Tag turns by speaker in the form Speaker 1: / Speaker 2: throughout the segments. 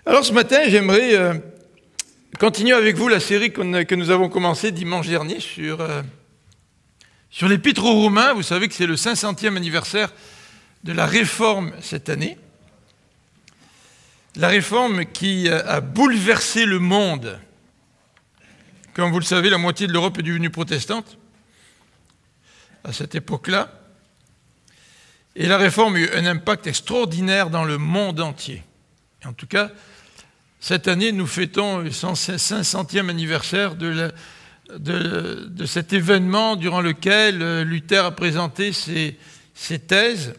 Speaker 1: Alors ce matin, j'aimerais continuer avec vous la série que nous avons commencée dimanche dernier sur l'Épître aux Romains. Vous savez que c'est le 500e anniversaire de la Réforme cette année. La Réforme qui a bouleversé le monde. Comme vous le savez, la moitié de l'Europe est devenue protestante à cette époque-là. Et la Réforme a eu un impact extraordinaire dans le monde entier. Et en tout cas, cette année, nous fêtons le 500e anniversaire de cet événement durant lequel Luther a présenté ses thèses.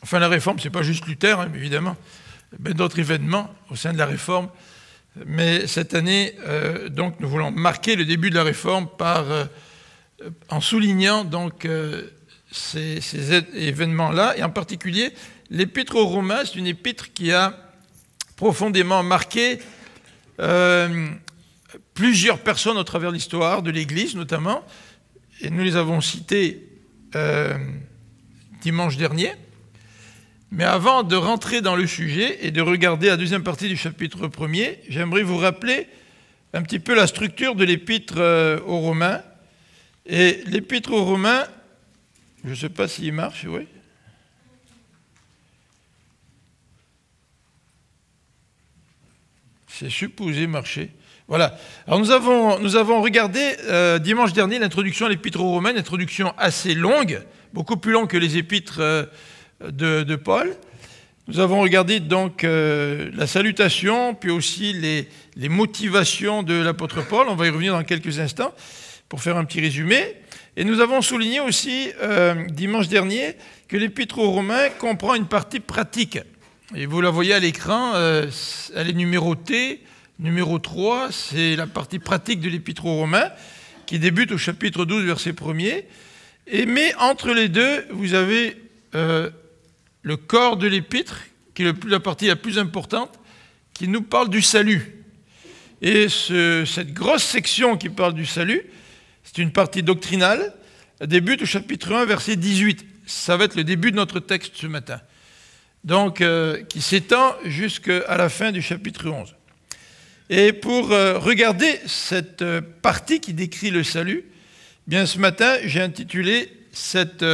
Speaker 1: Enfin, la Réforme, ce n'est pas juste Luther, hein, évidemment, il y a d'autres événements au sein de la Réforme. Mais cette année, donc, nous voulons marquer le début de la Réforme en soulignant donc, ces événements-là, et en particulier, l'Épître aux Romains, c'est une épître qui a profondément marqué plusieurs personnes au travers de l'histoire, de l'Église notamment, et nous les avons citées dimanche dernier. Mais avant de rentrer dans le sujet et de regarder la deuxième partie du chapitre 1er, j'aimerais vous rappeler un petit peu la structure de l'Épître aux Romains. Et l'Épître aux Romains, je ne sais pas s'il marche, oui. C'est supposé marcher. Voilà. Alors nous avons regardé dimanche dernier l'introduction à l'Épître aux Romains, une introduction assez longue, beaucoup plus longue que les épîtres de Paul. Nous avons regardé donc la salutation, puis aussi les motivations de l'apôtre Paul. On va y revenir dans quelques instants pour faire un petit résumé. Et nous avons souligné aussi dimanche dernier que l'Épître aux Romains comprend une partie pratique. Et vous la voyez à l'écran, elle est numérotée. Numéro 3, c'est la partie pratique de l'Épître aux Romains, qui débute au chapitre 12, verset 1er. Mais entre les deux, vous avez le corps de l'Épître, qui est la partie la plus importante, qui nous parle du salut. Et cette grosse section qui parle du salut, c'est une partie doctrinale, elle débute au chapitre 1, verset 18. Ça va être le début de notre texte ce matin. Donc, qui s'étend jusqu'à la fin du chapitre 11. Et pour regarder cette partie qui décrit le salut, bien ce matin, j'ai intitulé cette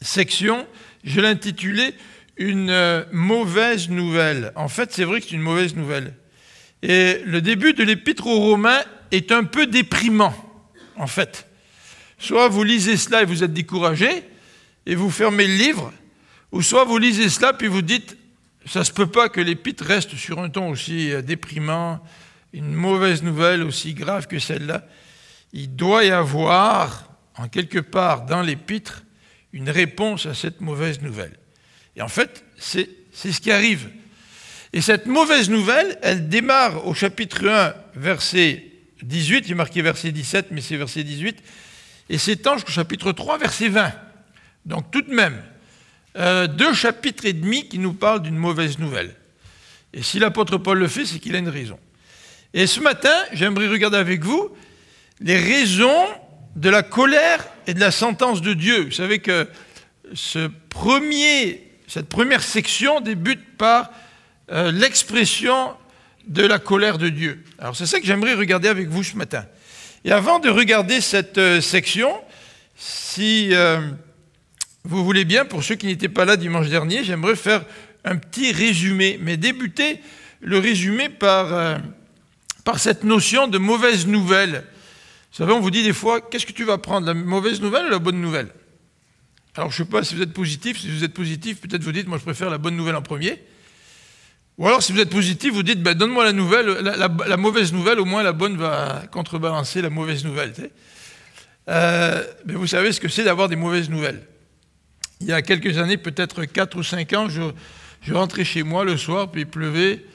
Speaker 1: section, je l'ai intitulée « Une mauvaise nouvelle ». En fait, c'est vrai que c'est une mauvaise nouvelle. Et le début de l'Épître aux Romains est un peu déprimant, en fait. Soit vous lisez cela et vous êtes découragé, et vous fermez le livre, ou soit vous lisez cela puis vous dites « ça ne se peut pas que l'Épître reste sur un ton aussi déprimant, une mauvaise nouvelle aussi grave que celle-là. Il doit y avoir, en quelque part dans l'Épître, une réponse à cette mauvaise nouvelle. » Et en fait, c'est ce qui arrive. Et cette mauvaise nouvelle, elle démarre au chapitre 1, verset 18, il est marqué verset 17, mais c'est verset 18, et s'étend jusqu'au chapitre 3, verset 20. Donc tout de même, 2 chapitres et demi qui nous parlent d'une mauvaise nouvelle. Et si l'apôtre Paul le fait, c'est qu'il a une raison. Et ce matin, j'aimerais regarder avec vous les raisons de la colère et de la sentence de Dieu. Vous savez que cette première section débute par l'expression de la colère de Dieu. Alors c'est ça que j'aimerais regarder avec vous ce matin. Et avant de regarder cette section, si vous voulez bien, pour ceux qui n'étaient pas là dimanche dernier, j'aimerais faire un petit résumé, mais débuter le résumé par cette notion de mauvaise nouvelle. Vous savez, on vous dit des fois, qu'est-ce que tu vas prendre, la mauvaise nouvelle ou la bonne nouvelle? Alors, je ne sais pas si vous êtes positif. Si vous êtes positif, peut-être vous dites, moi, je préfère la bonne nouvelle en premier. Ou alors, si vous êtes positif, vous dites, ben, donne-moi la nouvelle, la mauvaise nouvelle, au moins la bonne va contrebalancer la mauvaise nouvelle. Mais vous savez ce que c'est d'avoir des mauvaises nouvelles. Il y a quelques années, peut-être 4 ou 5 ans, je rentrais chez moi le soir, puis il pleuvait,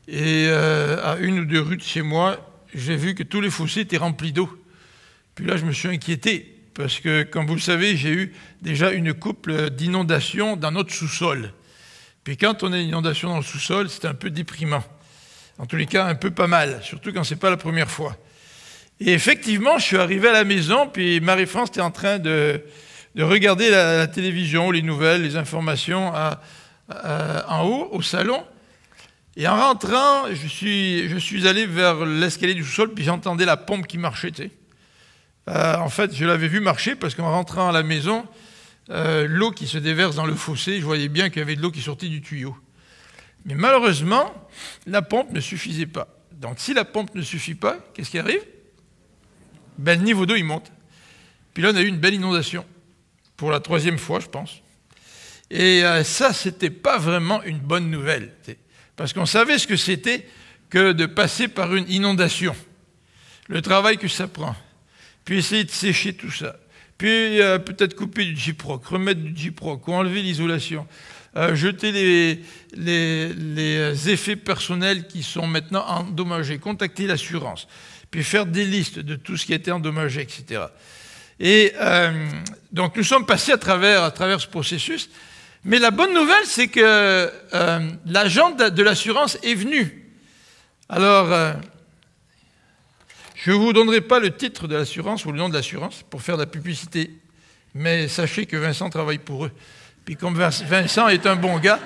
Speaker 1: et à 1 ou 2 rues de chez moi, j'ai vu que tous les fossés étaient remplis d'eau. Puis là, je me suis inquiété, parce que, comme vous le savez, j'ai eu déjà une couple d'inondations dans notre sous-sol. Puis quand on a une inondation dans le sous-sol, c'est un peu déprimant. En tous les cas, un peu pas mal, surtout quand ce n'est pas la première fois. Et effectivement, je suis arrivé à la maison, puis Marie-France était en train de regarder la télévision, les nouvelles, les informations en haut, au salon. Et en rentrant, je suis allé vers l'escalier du sous-sol, puis j'entendais la pompe qui marchait, tu sais. En fait, je l'avais vu marcher parce qu'en rentrant à la maison, l'eau qui se déverse dans le fossé, je voyais bien qu'il y avait de l'eau qui sortait du tuyau. Mais malheureusement, la pompe ne suffisait pas. Donc si la pompe ne suffit pas, qu'est-ce qui arrive? Ben, le niveau d'eau, il monte. Puis là, on a eu une belle inondation, pour la 3e fois, je pense. Et ça, c'était pas vraiment une bonne nouvelle. Parce qu'on savait ce que c'était que de passer par une inondation. Le travail que ça prend. Puis essayer de sécher tout ça. Puis peut-être couper du gyproc, remettre du gyproc, ou enlever l'isolation. Jeter les effets personnels qui sont maintenant endommagés. Contacter l'assurance. Puis faire des listes de tout ce qui a été endommagé, etc. Et donc nous sommes passés à travers ce processus. Mais la bonne nouvelle, c'est que l'agent de l'assurance est venu. Alors, je ne vous donnerai pas le titre de l'assurance ou le nom de l'assurance pour faire de la publicité, mais sachez que Vincent travaille pour eux. Puis comme Vincent est un bon gars,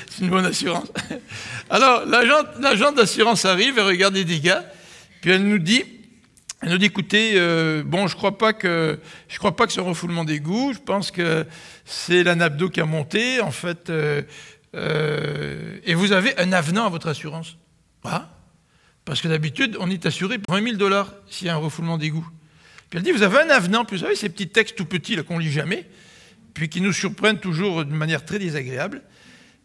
Speaker 1: c'est une bonne assurance. Alors, l'agent d'assurance arrive, elle regarde les dégâts, puis elle nous dit, écoutez, bon, je crois pas que c'est un refoulement d'égout, je pense que c'est la nappe d'eau qui a monté, en fait, et vous avez un avenant à votre assurance. Ah, parce que d'habitude, on est assuré pour 20 000 $ s'il y a un refoulement d'égout. Puis elle dit, vous avez un avenant, puis vous savez, ces petits textes tout petits là qu'on lit jamais, puis qui nous surprennent toujours d'une manière très désagréable.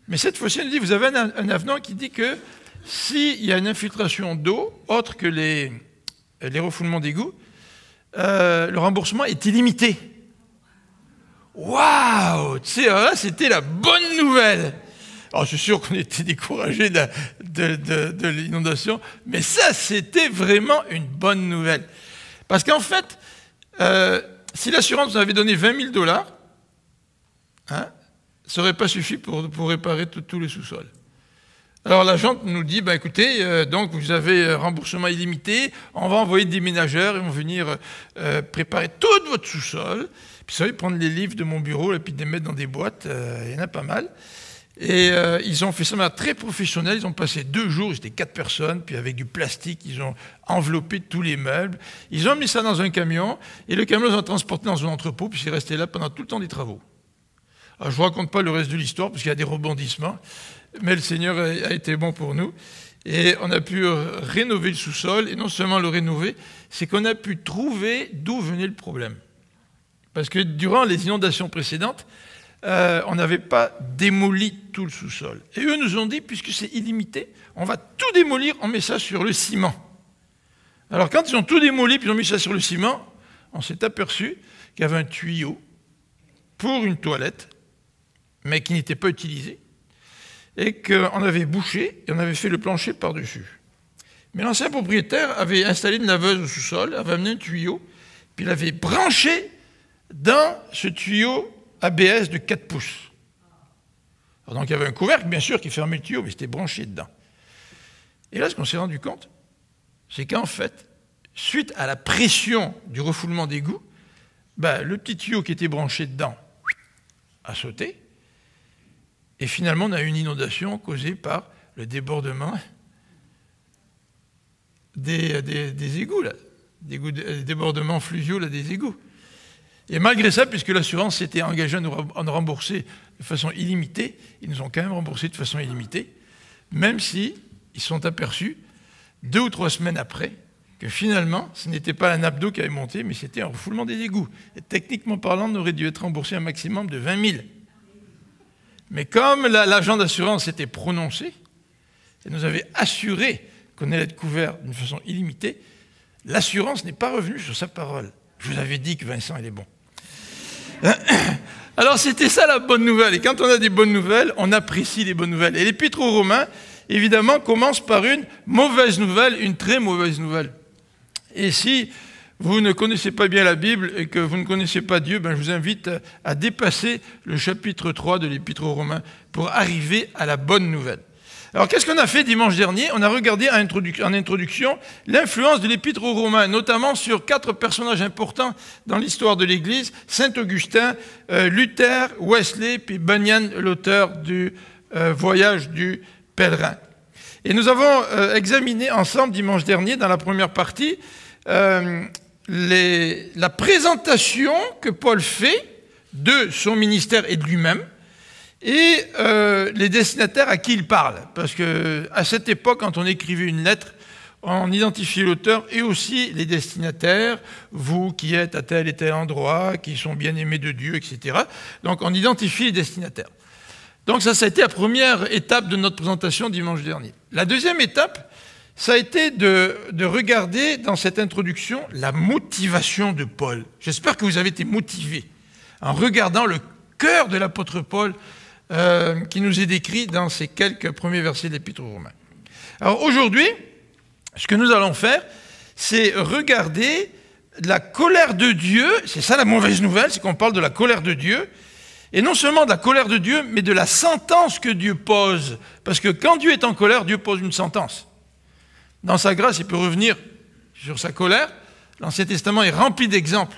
Speaker 1: Mais cette fois-ci, elle dit, vous avez un avenant qui dit que s'il y a une infiltration d'eau, autre que les refoulements d'égout, le remboursement est illimité. Waouh! Tu sais, là, c'était la bonne nouvelle. Alors, je suis sûr qu'on était découragés de l'inondation, mais ça, c'était vraiment une bonne nouvelle. Parce qu'en fait, si l'assurance nous avait donné 20 000 $, hein, ça n'aurait pas suffi pour réparer tous les sous-sols. Alors l'agent nous dit, bah, écoutez, donc vous avez remboursement illimité, on va envoyer des ménageurs, ils vont venir préparer tout votre sous-sol, puis ça va prendre les livres de mon bureau et puis les mettre dans des boîtes, il y en a pas mal. Et ils ont fait ça de manière très professionnelle, ils ont passé 2 jours, ils étaient 4 personnes, puis avec du plastique, ils ont enveloppé tous les meubles, ils ont mis ça dans un camion, et le camion, ils ont transporté dans un entrepôt, puis c'est resté là pendant tout le temps des travaux. Alors, je ne vous raconte pas le reste de l'histoire, parce qu'il y a des rebondissements, mais le Seigneur a été bon pour nous. Et on a pu rénover le sous-sol, et non seulement le rénover, c'est qu'on a pu trouver d'où venait le problème. Parce que durant les inondations précédentes, on n'avait pas démoli tout le sous-sol. Et eux nous ont dit, puisque c'est illimité, on va tout démolir, on met ça sur le ciment. Alors quand ils ont tout démoli, puis ils ont mis ça sur le ciment, on s'est aperçu qu'il y avait un tuyau pour une toilette, mais qui n'était pas utilisé, et qu'on avait bouché, et on avait fait le plancher par-dessus. Mais l'ancien propriétaire avait installé une laveuse au sous-sol, avait amené un tuyau, puis il avait branché dans ce tuyau ABS de 4 pouces. Alors donc il y avait un couvercle, bien sûr, qui fermait le tuyau, mais c'était branché dedans. Et là, ce qu'on s'est rendu compte, c'est qu'en fait, suite à la pression du refoulement d'égout, ben, le petit tuyau qui était branché dedans a sauté, et finalement, on a eu une inondation causée par le débordement des égouts, là, des débordements fluviaux là, des égouts. Et malgré ça, puisque l'assurance s'était engagée à nous rembourser de façon illimitée, ils nous ont quand même remboursé de façon illimitée, même s'ils sont aperçus 2 ou 3 semaines après que finalement, ce n'était pas la nappe d'eau qui avait monté, mais c'était un refoulement des égouts. Et techniquement parlant, on aurait dû être remboursé un maximum de 20 000. Mais comme l'agent d'assurance s'était prononcé, et nous avait assuré qu'on allait être couvert d'une façon illimitée, l'assurance n'est pas revenue sur sa parole. Je vous avais dit que Vincent, il est bon. Alors c'était ça la bonne nouvelle. Et quand on a des bonnes nouvelles, on apprécie les bonnes nouvelles. Et l'Épître aux Romains, évidemment, commence par une mauvaise nouvelle, une très mauvaise nouvelle. Et si vous ne connaissez pas bien la Bible et que vous ne connaissez pas Dieu, ben je vous invite à dépasser le chapitre 3 de l'Épître aux Romains pour arriver à la bonne nouvelle. Alors, qu'est-ce qu'on a fait dimanche dernier? On a regardé en introduction l'influence de l'Épître aux Romains, notamment sur 4 personnages importants dans l'histoire de l'Église, Saint Augustin, Luther, Wesley, puis Bunyan, l'auteur du voyage du pèlerins. Et nous avons examiné ensemble dimanche dernier, dans la première partie, la présentation que Paul fait de son ministère et de lui-même, et les destinataires à qui il parle. Parce qu'à cette époque, quand on écrivait une lettre, on identifiait l'auteur et aussi les destinataires, vous qui êtes à tel et tel endroit, qui sont bien aimés de Dieu, etc. Donc on identifie les destinataires. Donc ça a été la première étape de notre présentation dimanche dernier. La deuxième étape, ça a été de regarder dans cette introduction la motivation de Paul. J'espère que vous avez été motivés en regardant le cœur de l'apôtre Paul qui nous est décrit dans ces quelques premiers versets de l'Épître aux Romains. Alors aujourd'hui, ce que nous allons faire, c'est regarder la colère de Dieu. C'est ça la mauvaise nouvelle, c'est qu'on parle de la colère de Dieu. Et non seulement de la colère de Dieu, mais de la sentence que Dieu pose. Parce que quand Dieu est en colère, Dieu pose une sentence. Dans sa grâce, il peut revenir sur sa colère. L'Ancien Testament est rempli d'exemples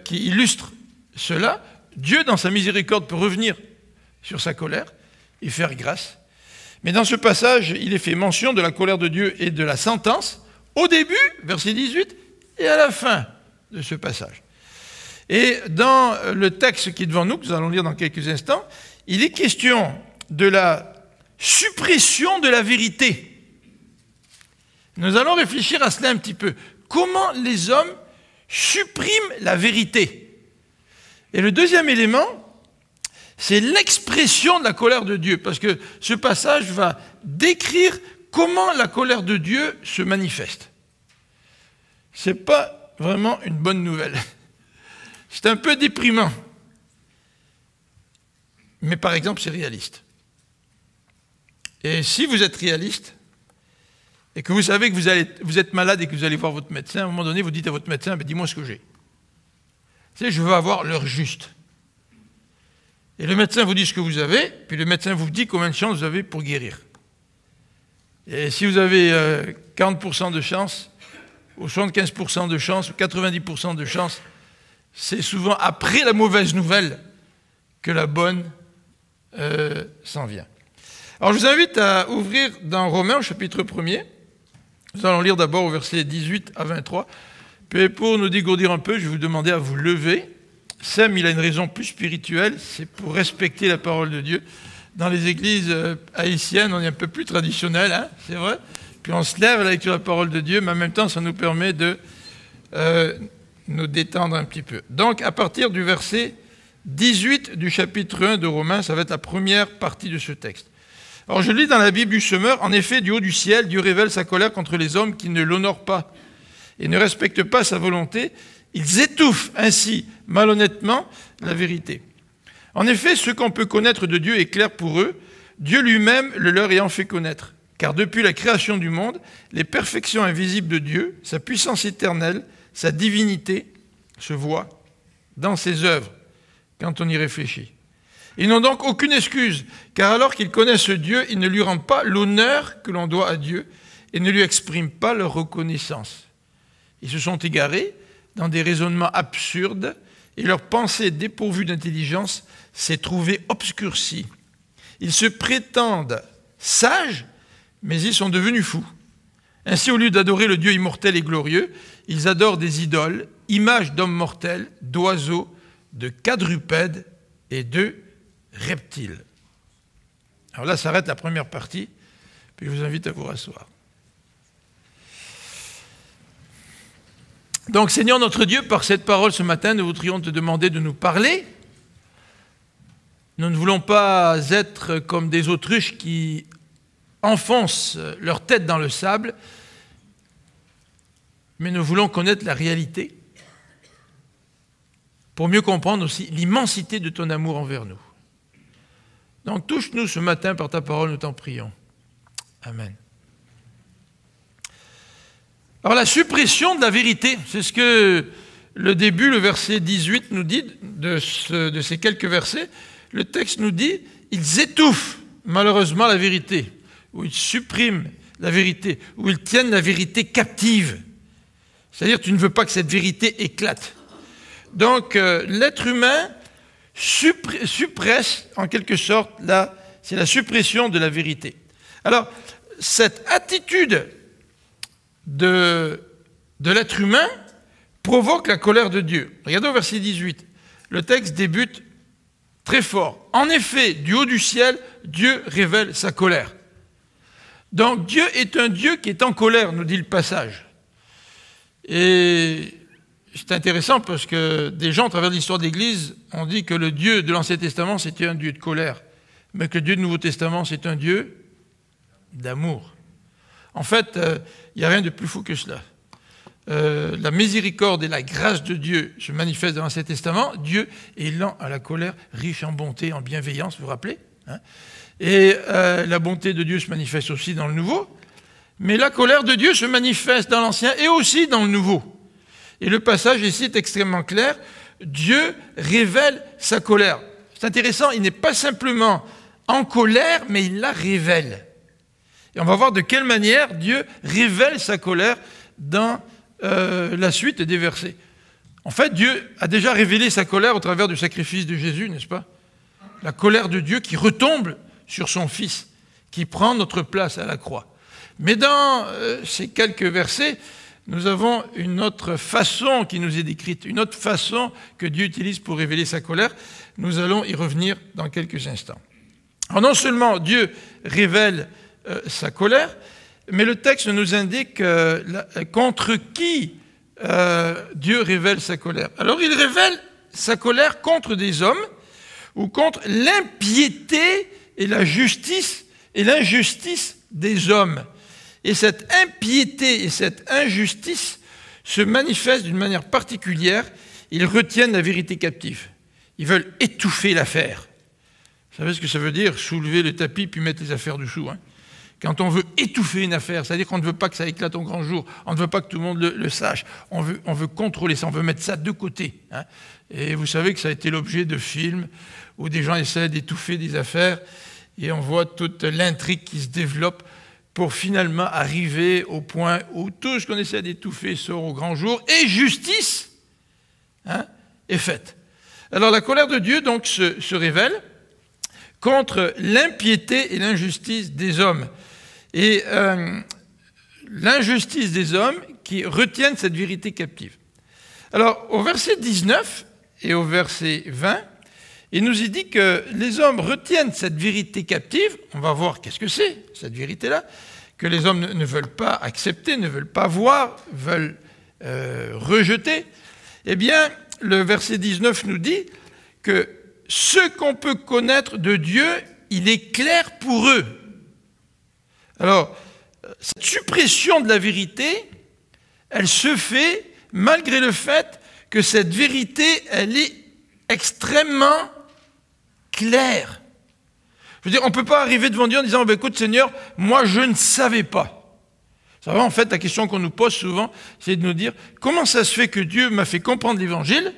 Speaker 1: qui illustrent cela. Dieu, dans sa miséricorde, peut revenir sur sa colère et faire grâce. Mais dans ce passage, il est fait mention de la colère de Dieu et de la sentence au début, verset 18, et à la fin de ce passage. Et dans le texte qui est devant nous, que nous allons lire dans quelques instants, il est question de la suppression de la vérité. Nous allons réfléchir à cela un petit peu. Comment les hommes suppriment la vérité? Et le deuxième élément, c'est l'expression de la colère de Dieu, parce que ce passage va décrire comment la colère de Dieu se manifeste. Ce n'est pas vraiment une bonne nouvelle. C'est un peu déprimant. Mais par exemple, c'est réaliste. Et si vous êtes réaliste, et que vous savez que vous êtes malade et que vous allez voir votre médecin, à un moment donné, vous dites à votre médecin, dis-moi ce que j'ai. Tu sais, je veux avoir l'heure juste. Et le médecin vous dit ce que vous avez, puis le médecin vous dit combien de chances vous avez pour guérir. Et si vous avez 40% de chance, ou 75% de chance, ou 90% de chance, c'est souvent après la mauvaise nouvelle que la bonne s'en vient. Alors je vous invite à ouvrir dans Romains au chapitre 1er. Nous allons lire d'abord au verset 18 à 23. Puis pour nous dégourdir un peu, je vais vous demander à vous lever. Sam, il a une raison plus spirituelle, c'est pour respecter la parole de Dieu. Dans les églises haïtiennes, on est un peu plus traditionnel, hein, c'est vrai. Puis on se lève à la lecture de la parole de Dieu, mais en même temps, ça nous permet de nous détendre un petit peu. Donc, à partir du verset 18 du chapitre 1 de Romains, ça va être la première partie de ce texte. Alors, je lis dans la Bible du Semeur, « En effet, du haut du ciel, Dieu révèle sa colère contre les hommes qui ne l'honorent pas et ne respectent pas sa volonté. Ils étouffent ainsi malhonnêtement la vérité. En effet, ce qu'on peut connaître de Dieu est clair pour eux, Dieu lui-même le leur ayant fait connaître. Car depuis la création du monde, les perfections invisibles de Dieu, sa puissance éternelle, sa divinité, se voient dans ses œuvres, quand on y réfléchit. Ils n'ont donc aucune excuse, car alors qu'ils connaissent Dieu, ils ne lui rendent pas l'honneur que l'on doit à Dieu et ne lui expriment pas leur reconnaissance. Ils se sont égarés dans des raisonnements absurdes, et leur pensée dépourvue d'intelligence s'est trouvée obscurcie. Ils se prétendent sages, mais ils sont devenus fous. Ainsi, au lieu d'adorer le Dieu immortel et glorieux, ils adorent des idoles, images d'hommes mortels, d'oiseaux, de quadrupèdes et de reptiles. Alors là, s'arrête la première partie, puis je vous invite à vous rasseoir. Donc, Seigneur notre Dieu, par cette parole ce matin, nous voudrions te demander de nous parler. Nous ne voulons pas être comme des autruches qui enfoncent leur tête dans le sable, mais nous voulons connaître la réalité pour mieux comprendre aussi l'immensité de ton amour envers nous. Donc, touche-nous ce matin par ta parole, nous t'en prions. Amen. Alors la suppression de la vérité, c'est ce que le début, le verset 18 nous dit, de ces quelques versets. Le texte nous dit, ils étouffent malheureusement la vérité, ou ils suppriment la vérité, ou ils tiennent la vérité captive. C'est-à-dire tu ne veux pas que cette vérité éclate. Donc l'être humain suppresse en quelque sorte la c'est la suppression de la vérité. Alors, cette attitude de l'être humain provoque la colère de Dieu. Regardez au verset 18. Le texte débute très fort. En effet, du haut du ciel, Dieu révèle sa colère. Donc Dieu est un Dieu qui est en colère, nous dit le passage. Et c'est intéressant parce que des gens, à travers l'histoire de l'Église, ont dit que le Dieu de l'Ancien Testament, c'était un Dieu de colère, mais que le Dieu du Nouveau Testament, c'est un Dieu d'amour. En fait, il n'y a rien de plus fou que cela. La miséricorde et la grâce de Dieu se manifestent dans l'Ancien Testament. Dieu est lent à la colère, riche en bonté, en bienveillance, vous vous rappelez, hein? Et la bonté de Dieu se manifeste aussi dans le Nouveau. Mais la colère de Dieu se manifeste dans l'Ancien et aussi dans le Nouveau. Et le passage ici est extrêmement clair. Dieu révèle sa colère. C'est intéressant, il n'est pas simplement en colère, mais il la révèle. Et on va voir de quelle manière Dieu révèle sa colère dans la suite des versets. En fait, Dieu a déjà révélé sa colère au travers du sacrifice de Jésus, n'est-ce pas? La colère de Dieu qui retombe sur son Fils, qui prend notre place à la croix. Mais dans ces quelques versets, nous avons une autre façon qui nous est décrite, une autre façon que Dieu utilise pour révéler sa colère. Nous allons y revenir dans quelques instants. Alors non seulement Dieu révèle sa colère, mais le texte nous indique contre qui Dieu révèle sa colère. Alors il révèle sa colère contre des hommes ou contre l'impiété et la justice et l'injustice des hommes. Et cette impiété et cette injustice se manifestent d'une manière particulière. Ils retiennent la vérité captive. Ils veulent étouffer l'affaire. Vous savez ce que ça veut dire? Soulever le tapis puis mettre les affaires dessous. Hein? Quand on veut étouffer une affaire, c'est-à-dire qu'on ne veut pas que ça éclate au grand jour, on ne veut pas que tout le monde le sache, on veut contrôler ça, on veut mettre ça de côté. Hein? Et vous savez que ça a été l'objet de films où des gens essaient d'étouffer des affaires et on voit toute l'intrigue qui se développe pour finalement arriver au point où tout ce qu'on essaie d'étouffer sort au grand jour et justice est faite. Alors la colère de Dieu donc se révèle contre l'impiété et l'injustice des hommes. Et l'injustice des hommes qui retiennent cette vérité captive. Alors au verset 19 et au verset 20, il nous est dit que les hommes retiennent cette vérité captive. On va voir qu'est-ce que c'est, cette vérité-là, que les hommes ne veulent pas accepter, ne veulent pas voir, veulent rejeter. Eh bien, le verset 19 nous dit que ce qu'on peut connaître de Dieu, il est clair pour eux. Alors, cette suppression de la vérité, elle se fait malgré le fait que cette vérité, elle est extrêmement claire. Je veux dire, on ne peut pas arriver devant Dieu en disant, écoute Seigneur, moi je ne savais pas. Ça va, en fait, la question qu'on nous pose souvent, c'est de nous dire, comment ça se fait que Dieu m'a fait comprendre l'Évangile,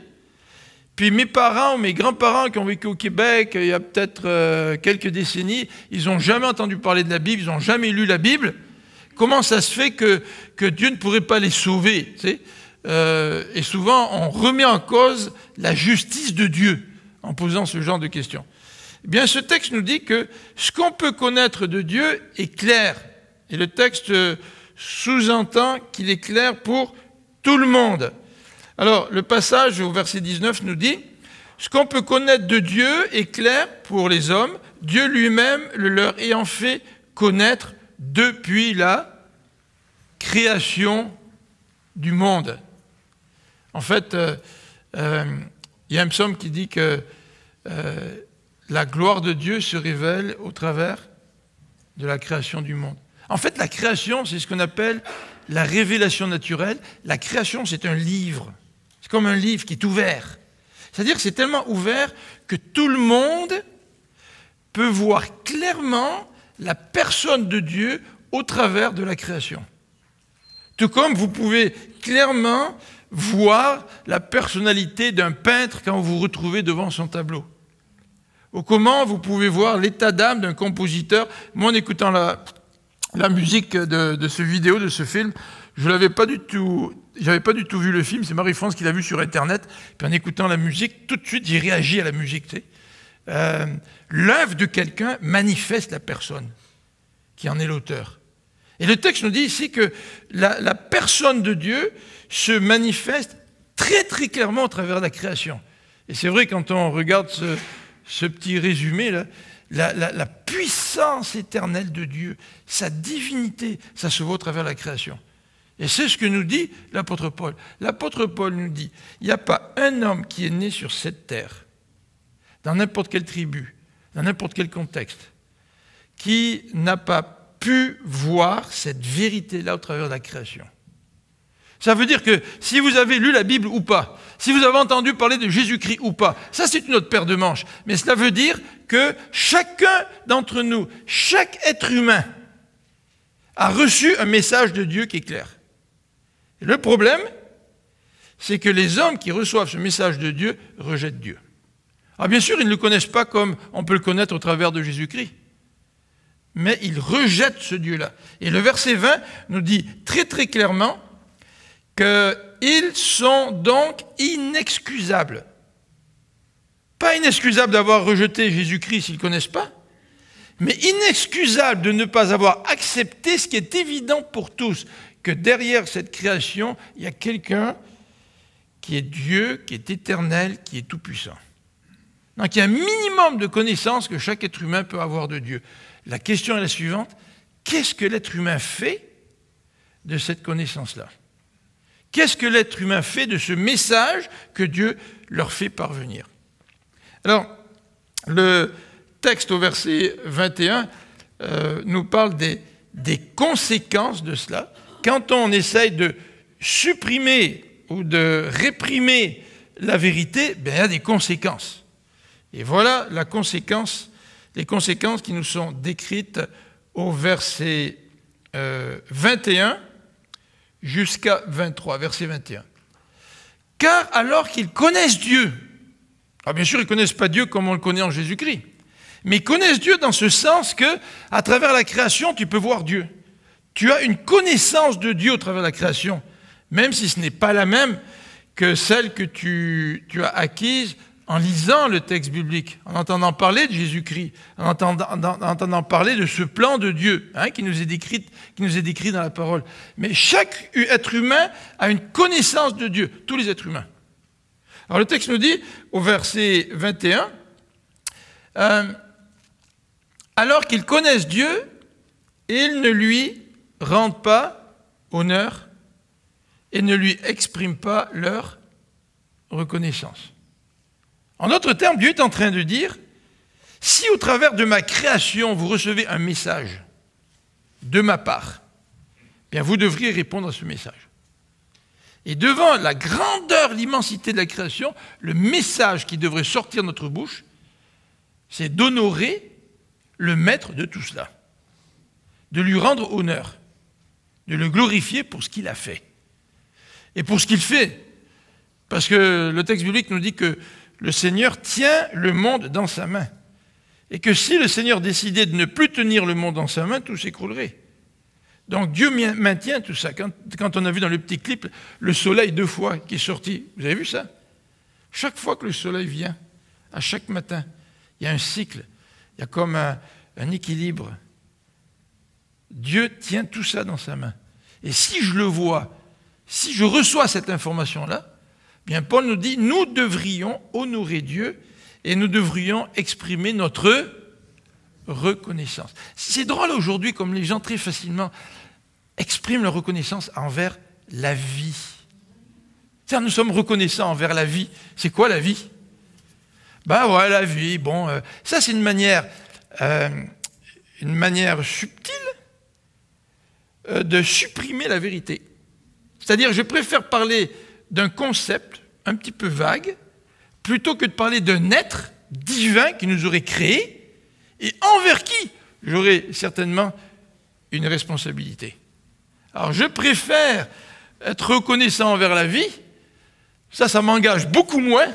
Speaker 1: puis mes parents ou mes grands-parents qui ont vécu au Québec il y a peut-être quelques décennies, ils n'ont jamais entendu parler de la Bible, ils n'ont jamais lu la Bible. Comment ça se fait que Dieu ne pourrait pas les sauver, tu sais? Et souvent, on remet en cause la justice de Dieu en posant ce genre de questions. Eh bien, ce texte nous dit que ce qu'on peut connaître de Dieu est clair. Et le texte sous-entend qu'il est clair pour tout le monde. Alors, le passage au verset 19 nous dit « Ce qu'on peut connaître de Dieu est clair pour les hommes, Dieu lui-même le leur ayant fait connaître depuis la création du monde. » En fait, il y a un psaume qui dit que la gloire de Dieu se révèle au travers de la création du monde. En fait, la création, c'est ce qu'on appelle la révélation naturelle. La création, c'est un livre. C'est comme un livre qui est ouvert. C'est-à-dire que c'est tellement ouvert que tout le monde peut voir clairement la personne de Dieu au travers de la création. Tout comme vous pouvez clairement voir la personnalité d'un peintre quand vous vous retrouvez devant son tableau. Ou comment vous pouvez voir l'état d'âme d'un compositeur. Moi, en écoutant la musique de ce vidéo, de ce film, je n'avais pas du tout vu le film, c'est Marie-France qui l'a vu sur Internet, puis en écoutant la musique, tout de suite, j'ai réagi à la musique. Tu sais. l'œuvre de quelqu'un manifeste la personne qui en est l'auteur. Et le texte nous dit ici que la personne de Dieu se manifeste très très clairement au travers de la création. Et c'est vrai, quand on regarde ce petit résumé, là, la puissance éternelle de Dieu, sa divinité, ça se voit au travers de la création. Et c'est ce que nous dit l'apôtre Paul. L'apôtre Paul nous dit, il n'y a pas un homme qui est né sur cette terre, dans n'importe quelle tribu, dans n'importe quel contexte, qui n'a pas pu voir cette vérité-là au travers de la création. Ça veut dire que si vous avez lu la Bible ou pas, si vous avez entendu parler de Jésus-Christ ou pas, ça c'est une autre paire de manches. Mais cela veut dire que chacun d'entre nous, chaque être humain, a reçu un message de Dieu qui est clair. Et le problème, c'est que les hommes qui reçoivent ce message de Dieu rejettent Dieu. Alors bien sûr, ils ne le connaissent pas comme on peut le connaître au travers de Jésus-Christ. Mais ils rejettent ce Dieu-là. Et le verset 20 nous dit très très clairement qu'ils sont donc inexcusables. Pas inexcusables d'avoir rejeté Jésus-Christ s'ils ne connaissent pas, mais inexcusables de ne pas avoir accepté ce qui est évident pour tous, que derrière cette création, il y a quelqu'un qui est Dieu, qui est éternel, qui est tout-puissant. Donc il y a un minimum de connaissances que chaque être humain peut avoir de Dieu. La question est la suivante, qu'est-ce que l'être humain fait de cette connaissance-là? Qu'est-ce que l'être humain fait de ce message que Dieu leur fait parvenir? Alors, le texte au verset 21 nous parle des conséquences de cela. Quand on essaye de supprimer ou de réprimer la vérité, bien, il y a des conséquences. Et voilà les conséquences qui nous sont décrites au verset 21 jusqu'à 23, verset 21. Car alors qu'ils connaissent Dieu, alors bien sûr ils ne connaissent pas Dieu comme on le connaît en Jésus-Christ, mais ils connaissent Dieu dans ce sens que, à travers la création, tu peux voir Dieu. Tu as une connaissance de Dieu au travers de la création, même si ce n'est pas la même que celle que tu as acquise en lisant le texte biblique, en entendant parler de Jésus-Christ, en entendant parler de ce plan de Dieu qui nous est décrit dans la parole. Mais chaque être humain a une connaissance de Dieu, tous les êtres humains. Alors le texte nous dit, au verset 21, alors qu'ils connaissent Dieu, ils ne lui rendent pas honneur et ne lui expriment pas leur reconnaissance. En d'autres termes, Dieu est en train de dire, si au travers de ma création, vous recevez un message de ma part, bien vous devriez répondre à ce message. Et devant la grandeur, l'immensité de la création, le message qui devrait sortir de notre bouche, c'est d'honorer le maître de tout cela, de lui rendre honneur, de le glorifier pour ce qu'il a fait et pour ce qu'il fait. Parce que le texte biblique nous dit que le Seigneur tient le monde dans sa main. Et que si le Seigneur décidait de ne plus tenir le monde dans sa main, tout s'écroulerait. Donc Dieu maintient tout ça. Quand on a vu dans le petit clip le soleil 2 fois qui est sorti, vous avez vu ça? Chaque fois que le soleil vient, à chaque matin, il y a un cycle, il y a comme un équilibre. Dieu tient tout ça dans sa main. Et si je le vois, si je reçois cette information-là, bien, Paul nous dit, nous devrions honorer Dieu et nous devrions exprimer notre reconnaissance. C'est drôle aujourd'hui comme les gens très facilement expriment leur reconnaissance envers la vie. C'est-à-dire, nous sommes reconnaissants envers la vie. C'est quoi la vie? Ben ouais, la vie, bon, ça c'est une manière subtile de supprimer la vérité. C'est-à-dire, je préfère parler d'un concept un petit peu vague, plutôt que de parler d'un être divin qui nous aurait créés et envers qui j'aurais certainement une responsabilité. Alors je préfère être reconnaissant envers la vie, ça m'engage beaucoup moins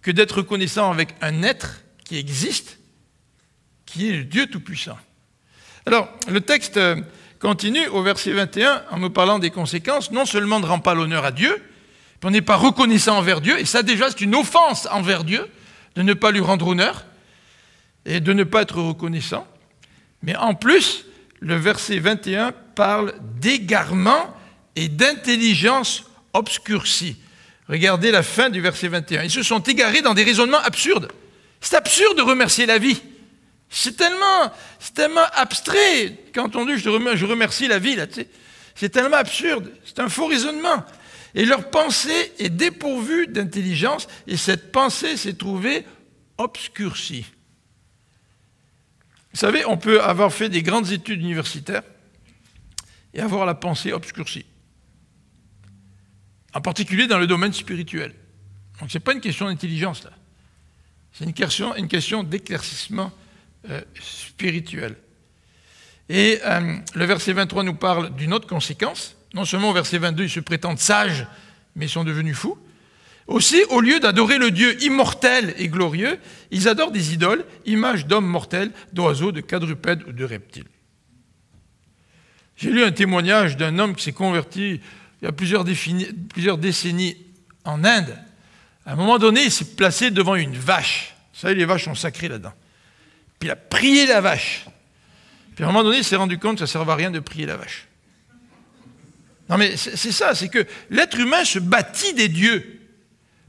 Speaker 1: que d'être reconnaissant avec un être qui existe, qui est le Dieu Tout-Puissant. Alors, le texte continue au verset 21 en nous parlant des conséquences. Non seulement ne rend pas l'honneur à Dieu, puis on n'est pas reconnaissant envers Dieu, et ça déjà c'est une offense envers Dieu, de ne pas lui rendre honneur. et de ne pas être reconnaissant. Mais en plus, le verset 21 parle d'égarement et d'intelligence obscurcie. Regardez la fin du verset 21. Ils se sont égarés dans des raisonnements absurdes. C'est absurde de remercier la vie. C'est tellement abstrait. Quand on dit je remercie la vie, là, tu sais, c'est tellement absurde. C'est un faux raisonnement. Et leur pensée est dépourvue d'intelligence, et cette pensée s'est trouvée obscurcie. Vous savez, on peut avoir fait des grandes études universitaires et avoir la pensée obscurcie. En particulier dans le domaine spirituel. Donc ce n'est pas une question d'intelligence, là. C'est une question d'éclaircissement spirituel. Et le verset 23 nous parle d'une autre conséquence. Non seulement au verset 22, ils se prétendent sages, mais ils sont devenus fous. Aussi, au lieu d'adorer le Dieu immortel et glorieux, ils adorent des idoles, images d'hommes mortels, d'oiseaux, de quadrupèdes ou de reptiles. J'ai lu un témoignage d'un homme qui s'est converti il y a plusieurs décennies en Inde. À un moment donné, il s'est placé devant une vache. Vous savez, les vaches sont sacrées là-dedans. Puis il a prié la vache. Puis à un moment donné, il s'est rendu compte que ça ne servait à rien de prier la vache. Non mais c'est ça, c'est que l'être humain se bâtit des dieux.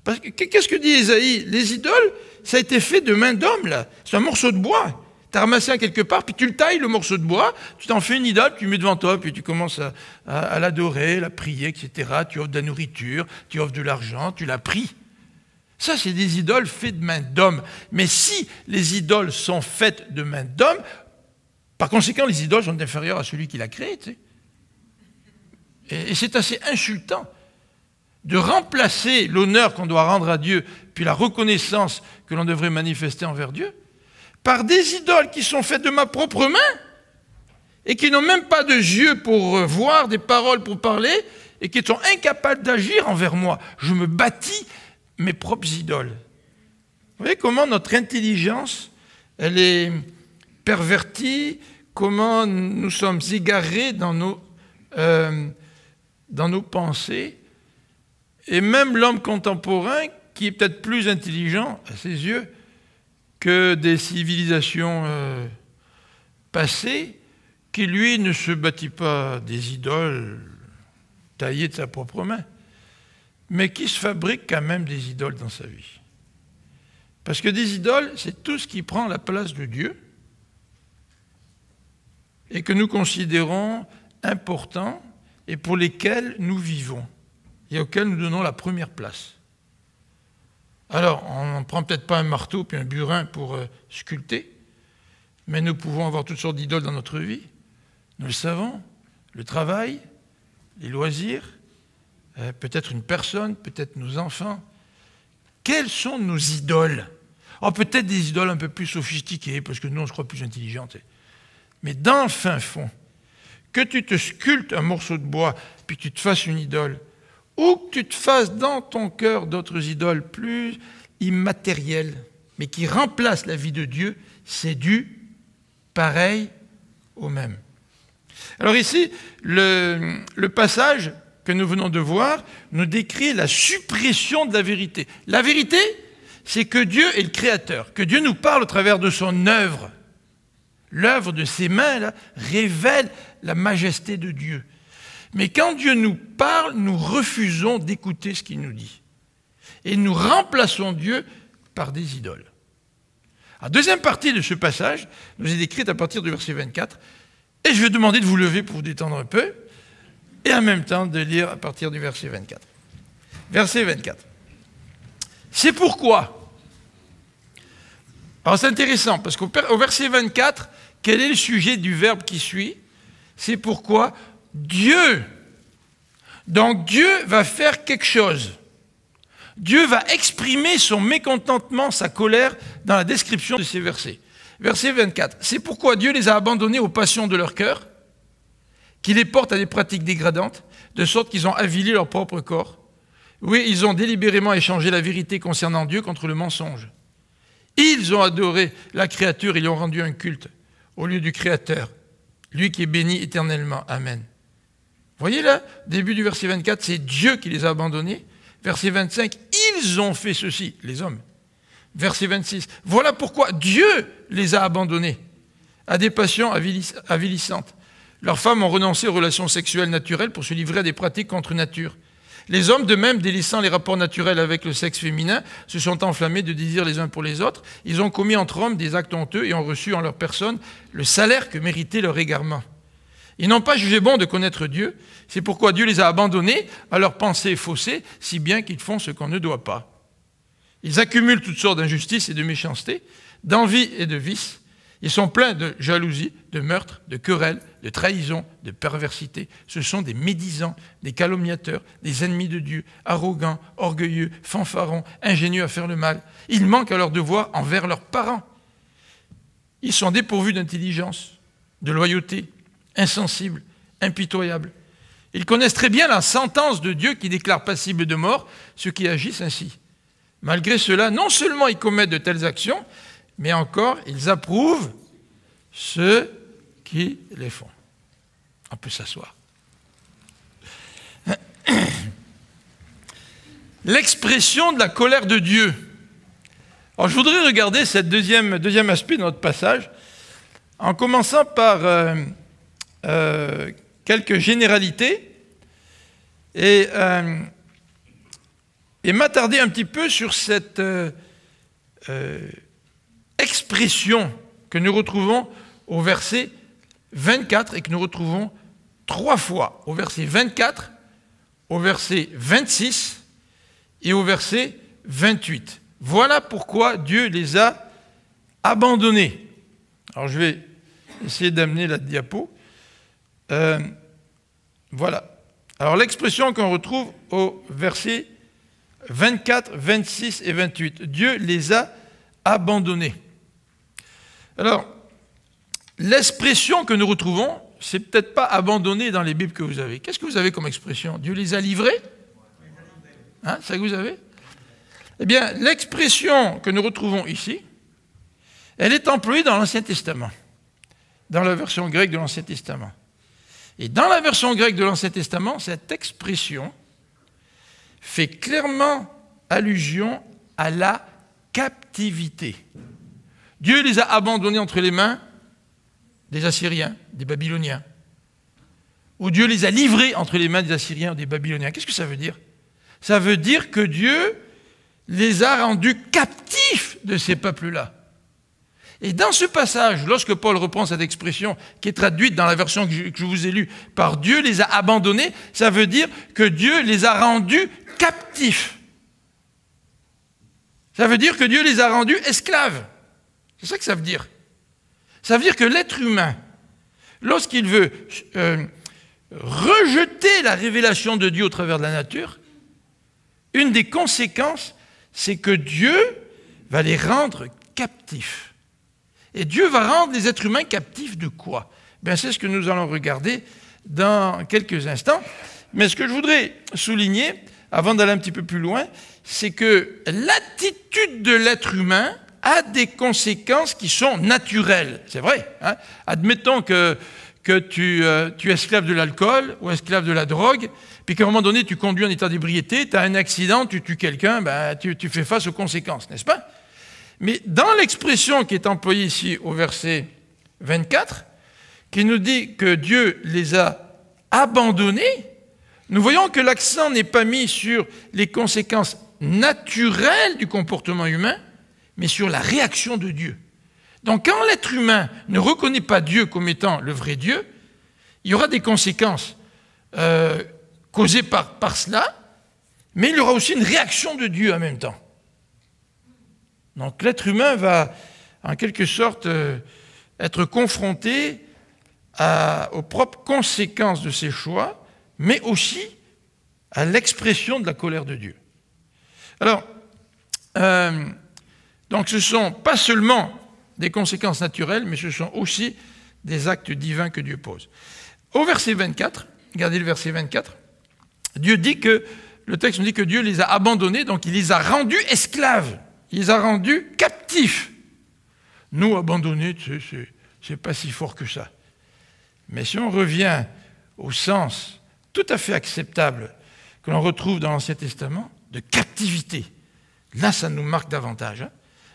Speaker 1: Parce que qu'est-ce que dit Ésaïe? Les idoles, ça a été fait de main d'homme, là. C'est un morceau de bois. Tu as ramassé un quelque part, puis tu le tailles, le morceau de bois, tu t'en fais une idole, tu le mets devant toi, puis tu commences à l'adorer, la prier, etc. Tu offres de la nourriture, tu offres de l'argent, tu la pries. Ça, c'est des idoles faites de main d'homme. Mais si les idoles sont faites de main d'homme, par conséquent, les idoles sont inférieures à celui qui l'a créé, tu sais. Et c'est assez insultant de remplacer l'honneur qu'on doit rendre à Dieu, puis la reconnaissance que l'on devrait manifester envers Dieu, par des idoles qui sont faites de ma propre main et qui n'ont même pas de yeux pour voir, des paroles pour parler, et qui sont incapables d'agir envers moi. Je me bâtis mes propres idoles. Vous voyez comment notre intelligence, elle est pervertie, comment nous sommes égarés dans nos pensées. Et même l'homme contemporain, qui est peut-être plus intelligent à ses yeux que des civilisations passées, qui lui ne se bâtit pas des idoles taillées de sa propre main, mais qui se fabrique quand même des idoles dans sa vie. Parce que des idoles, c'est tout ce qui prend la place de Dieu et que nous considérons important et pour lesquels nous vivons et auxquels nous donnons la première place. Alors, on ne prend peut-être pas un marteau puis un burin pour sculpter, mais nous pouvons avoir toutes sortes d'idoles dans notre vie. Nous le savons, le travail, les loisirs, peut-être une personne, peut-être nos enfants. Quelles sont nos idoles? Oh, peut-être des idoles un peu plus sophistiquées, parce que nous, on se croit plus intelligents. Mais dans le fin fond, que tu te sculptes un morceau de bois, puis que tu te fasses une idole, ou que tu te fasses dans ton cœur d'autres idoles plus immatérielles, mais qui remplacent la vie de Dieu, c'est dû pareil au même. Alors ici, le passage que nous venons de voir nous décrit la suppression de la vérité. La vérité, c'est que Dieu est le Créateur, que Dieu nous parle au travers de son œuvre. L'œuvre de ses mains là, révèle la majesté de Dieu. Mais quand Dieu nous parle, nous refusons d'écouter ce qu'il nous dit. Et nous remplaçons Dieu par des idoles. La deuxième partie de ce passage nous est décrite à partir du verset 24. Et je vais demander de vous lever pour vous détendre un peu. Et en même temps de lire à partir du verset 24. Verset 24. C'est pourquoi. Alors c'est intéressant, parce qu'au verset 24, quel est le sujet du verbe qui suit? C'est pourquoi Dieu. Donc Dieu va faire quelque chose. Dieu va exprimer son mécontentement, sa colère dans la description de ces versets. Verset 24. C'est pourquoi Dieu les a abandonnés aux passions de leur cœur, qui les portent à des pratiques dégradantes, de sorte qu'ils ont avili leur propre corps. Oui, ils ont délibérément échangé la vérité concernant Dieu contre le mensonge. Ils ont adoré la créature, ils lui ont rendu un culte au lieu du Créateur, lui qui est béni éternellement. Amen. Vous voyez là, début du verset 24, c'est Dieu qui les a abandonnés. Verset 25, ils ont fait ceci, les hommes. Verset 26. Voilà pourquoi Dieu les a abandonnés à des passions avilissantes. Leurs femmes ont renoncé aux relations sexuelles naturelles pour se livrer à des pratiques contre nature. Les hommes, de même, délaissant les rapports naturels avec le sexe féminin, se sont enflammés de désirs les uns pour les autres. Ils ont commis entre hommes des actes honteux et ont reçu en leur personne le salaire que méritait leur égarement. Ils n'ont pas jugé bon de connaître Dieu. C'est pourquoi Dieu les a abandonnés à leurs pensées faussées, si bien qu'ils font ce qu'on ne doit pas. Ils accumulent toutes sortes d'injustices et de méchanceté, d'envie et de vices. Ils sont pleins de jalousie, de meurtre, de querelles, de trahison, de perversité. Ce sont des médisants, des calomniateurs, des ennemis de Dieu, arrogants, orgueilleux, fanfarons, ingénieux à faire le mal. Ils manquent à leur devoir envers leurs parents. Ils sont dépourvus d'intelligence, de loyauté, insensibles, impitoyables. Ils connaissent très bien la sentence de Dieu qui déclare passible de mort ceux qui agissent ainsi. Malgré cela, non seulement ils commettent de telles actions, mais encore, ils approuvent ceux qui les font. On peut s'asseoir. L'expression de la colère de Dieu. Alors, je voudrais regarder ce deuxième aspect de notre passage, en commençant par quelques généralités et m'attarder un petit peu sur cette expression que nous retrouvons au verset 24 et que nous retrouvons 3 fois, au verset 24, au verset 26 et au verset 28. Voilà pourquoi Dieu les a abandonnés. Alors je vais essayer d'amener la diapo. Voilà. Alors l'expression qu'on retrouve au verset 24, 26 et 28. Dieu les a abandonnés. Alors, l'expression que nous retrouvons, c'est peut-être pas abandonné dans les Bibles que vous avez. Qu'est-ce que vous avez comme expression? Dieu les a livrés? Hein, ça que vous avez? Eh bien, l'expression que nous retrouvons ici, elle est employée dans l'Ancien Testament, dans la version grecque de l'Ancien Testament. Et dans la version grecque de l'Ancien Testament, cette expression fait clairement allusion à la captivité. Dieu les a abandonnés entre les mains des Assyriens, des Babyloniens. Ou Dieu les a livrés entre les mains des Assyriens ou des Babyloniens. Qu'est-ce que ça veut dire? Ça veut dire que Dieu les a rendus captifs de ces peuples-là. Et dans ce passage, lorsque Paul reprend cette expression qui est traduite dans la version que je vous ai lue par Dieu les a abandonnés, ça veut dire que Dieu les a rendus captifs. Ça veut dire que Dieu les a rendus esclaves. C'est ça que ça veut dire. Ça veut dire que l'être humain, lorsqu'il veut rejeter la révélation de Dieu au travers de la nature, une des conséquences, c'est que Dieu va les rendre captifs. Et Dieu va rendre les êtres humains captifs de quoi? Bien, c'est ce que nous allons regarder dans quelques instants. Mais ce que je voudrais souligner, avant d'aller un petit peu plus loin, c'est que l'attitude de l'être humain a des conséquences qui sont naturelles. C'est vrai. Hein? Admettons que tu es esclave de l'alcool ou esclave de la drogue, puis qu'à un moment donné, tu conduis en état d'ébriété, tu as un accident, tu tues quelqu'un, ben, tu fais face aux conséquences, n'est-ce pas? Mais dans l'expression qui est employée ici au verset 24, qui nous dit que Dieu les a abandonnés, nous voyons que l'accent n'est pas mis sur les conséquences naturelles du comportement humain, mais sur la réaction de Dieu. Donc quand l'être humain ne reconnaît pas Dieu comme étant le vrai Dieu, il y aura des conséquences causées par cela, mais il y aura aussi une réaction de Dieu en même temps. Donc l'être humain va en quelque sorte être confronté aux propres conséquences de ses choix, mais aussi à l'expression de la colère de Dieu. Alors, donc ce ne sont pas seulement des conséquences naturelles, mais ce sont aussi des actes divins que Dieu pose. Au verset 24, regardez le verset 24, le texte nous dit que Dieu les a abandonnés, donc il les a rendus esclaves, il les a rendus captifs. Nous, abandonnés, c'est pas si fort que ça. Mais si on revient au sens tout à fait acceptable que l'on retrouve dans l'Ancien Testament, de captivité, là, ça nous marque davantage. Hein?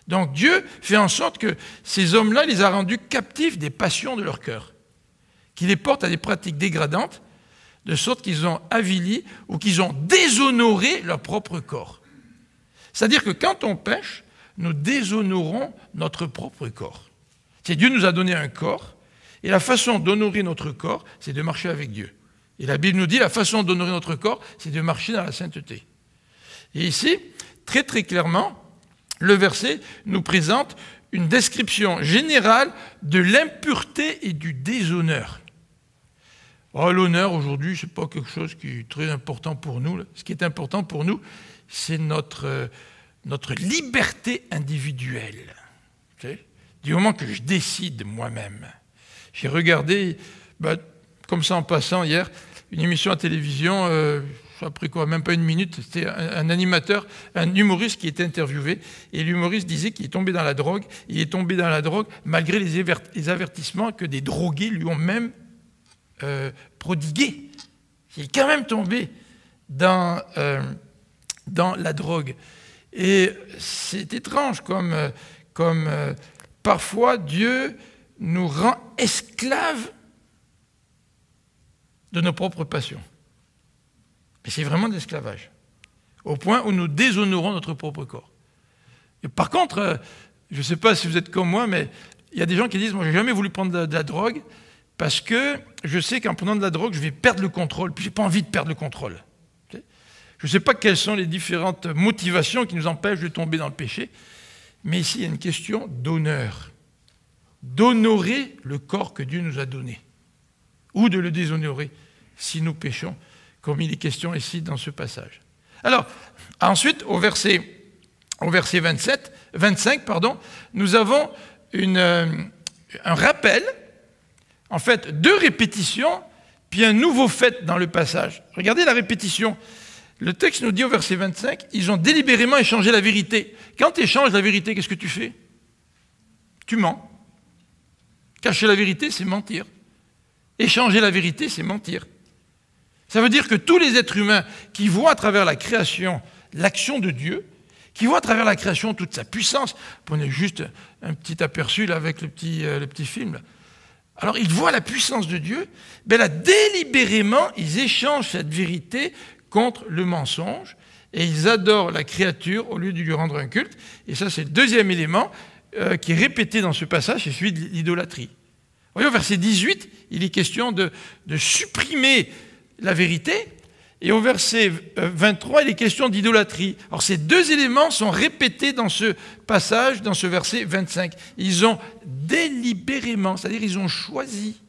Speaker 1: Donc Dieu fait en sorte que ces hommes-là, il les a rendus captifs des passions de leur cœur, qui les portent à des pratiques dégradantes, de sorte qu'ils ont avili ou qu'ils ont déshonoré leur propre corps. C'est-à-dire que quand on pêche, nous déshonorons notre propre corps. C'est Dieu nous a donné un corps, et la façon d'honorer notre corps, c'est de marcher avec Dieu. Et la Bible nous dit, la façon d'honorer notre corps, c'est de marcher dans la sainteté. Et ici, très très clairement, le verset nous présente une description générale de l'impureté et du déshonneur. Oh, l'honneur, aujourd'hui, ce n'est pas quelque chose qui est très important pour nous. Ce qui est important pour nous, c'est notre liberté individuelle. Okay? Du moment que je décide moi-même. J'ai regardé, comme ça en passant hier, une émission à télévision, après quoi, même pas une minute, c'était un animateur, un humoriste qui était interviewé, et l'humoriste disait qu'il est tombé dans la drogue. Il est tombé dans la drogue malgré les avertissements que des drogués lui ont même prodigués. Il est quand même tombé dans la drogue. Et c'est étrange comme parfois Dieu nous rend esclaves de nos propres passions. Et c'est vraiment de l'esclavage, au point où nous déshonorons notre propre corps. Et par contre, je ne sais pas si vous êtes comme moi, mais il y a des gens qui disent « Moi, je n'ai jamais voulu prendre de la drogue parce que je sais qu'en prenant de la drogue, je vais perdre le contrôle, puis je n'ai pas envie de perdre le contrôle. » Je ne sais pas quelles sont les différentes motivations qui nous empêchent de tomber dans le péché, mais ici, il y a une question d'honneur. D'honorer le corps que Dieu nous a donné, ou de le déshonorer si nous péchons, comme il est question ici dans ce passage. Alors, ensuite, au verset 25, nous avons un rappel, en fait, 2 répétitions, puis un nouveau fait dans le passage. Regardez la répétition. Le texte nous dit au verset 25, ils ont délibérément échangé la vérité. Quand tu échanges la vérité, qu'est-ce que tu fais? Tu mens. Cacher la vérité, c'est mentir. Échanger la vérité, c'est mentir. Ça veut dire que tous les êtres humains qui voient à travers la création l'action de Dieu, qui voient à travers la création toute sa puissance, prenez juste un petit aperçu là, avec le petit film, là. Alors ils voient la puissance de Dieu, ben là, délibérément, ils échangent cette vérité contre le mensonge, et ils adorent la créature au lieu de lui rendre un culte. Et ça, c'est le deuxième élément qui est répété dans ce passage, c'est celui de l'idolâtrie. Voyez, au verset 18, il est question de supprimer la vérité, et au verset 23, il est question d'idolâtrie. Alors ces 2 éléments sont répétés dans ce passage, dans ce verset 25. Ils ont délibérément, c'est-à-dire ils ont choisi.